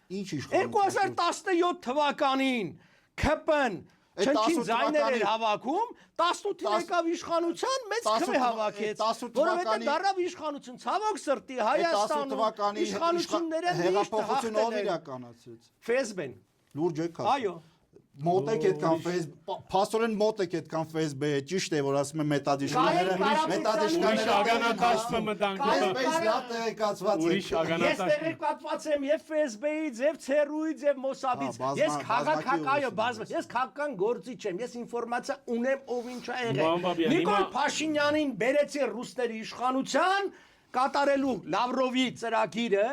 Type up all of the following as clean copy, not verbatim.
Ինչ իշխանություն։ 2017 թվականին ՔՊ-ն Չնչին ձայներ էր հավաքում, 18-ին եկավ իշխանության, մեծ քվե հավաքեց, որովհետև դառավ իշխանություն, ցավոք սրտի Հայաստանում իշխանությունները միշտ հաղթել են։ ՖՍԲ-ն։ Լուրջ եք ասում։ Այո։ Մոտ եք այդքան փաստորեն մոտ եք այդքան ՖՍԲ-ը, ճիշտ է, որ ասում են Ես տեղեկացված եմ եւ ՖՍԲ-ից, եւ ՑՌՈ-ից, եւ Մոսադից։ Ես քաղաքական գործիչ եմ, ես ինֆորմացիա ունեմ, ով ինչ է եղել։ Նիկոլ Փաշինյանին բերեցին ռուսների իշխանության կատարելու Լավրովի ծրագիրը,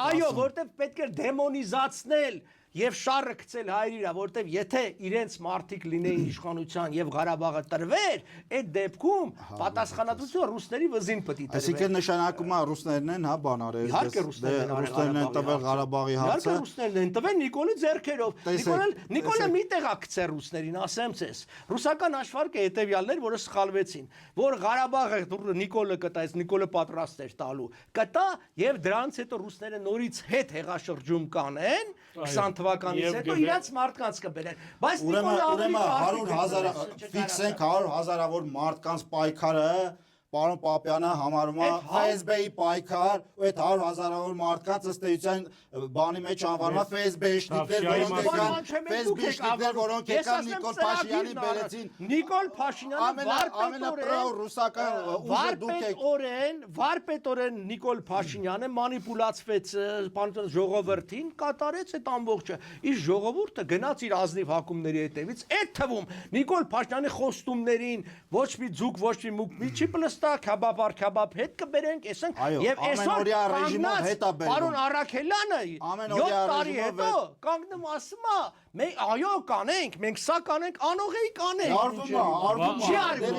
այո, որտեղ պետք էր դեմոնիզացնել եւ շարը գցել հայրիրա, որտեվ եթե իրենց մարդիկ լինեին իշխանության եւ Ղարաբաղը տրվեր, այդ դեպքում պատասխանատվությունը ռուսների վզին պետք է տրվեր։ Այսինքն նշանակում է ռուսներն են, հա, բան արել։ Իհարկե ռուսներն են տվել Ղարաբաղի հարցը։ Իհարկե ռուսներն են տվել Նիկոլի ձեռքերով։ Նիկոլը մի տեղ է գցել ռուսներին, ասեմ ցես։ Ռուսական աշխարհը հետեւյալներ, որը սխալվեցին, որ Ղարաբաղը Նիկոլը կտա, այս Նիկոլը պատրաստ էր տալու։ Կտա եւ դրանից հետո ռուսները նորից հետ հեղաշրջում կանեն 20 թվականից հետո իրանց մարդկանց կբերեն, բայց ուրեմն 100,000 ֆիքսենք 100,000-ավոր մարդկանց պայքարը Պարոն Պապյանը համարում է ՖՍԲ-ի պայքար, ու այդ 100,000-ավոր մարդկանց ըստ էության բանի մեջ անվանում է ՖՍԲ-շնիկներ, որոնք եկան Նիկոլ Փաշինյանին բերեցին։ Նիկոլ Փաշինյանը վարպետորեն Նիկոլ Փաշինյանը մանիպուլացվեց ժողովրդին, կատարեց այդ ամբողջը։ Իր ժողովուրդը գնաց իր ազնիվ հակումների հետևից, այդ թվում Նիկոլ Փաշինյանի խոստումներին ոչ մի ձուկ, ոչ մի մուկ մի չի քաբաբ հետ կբերենք, ասենք, եւ այսօր կանգնած պարոն Արաքելյանը 7 տարի հետո կանգնում ասում է, այո կանենք, մենք սա կանենք, անողեի կանենք։ Արվում է, չի արվում։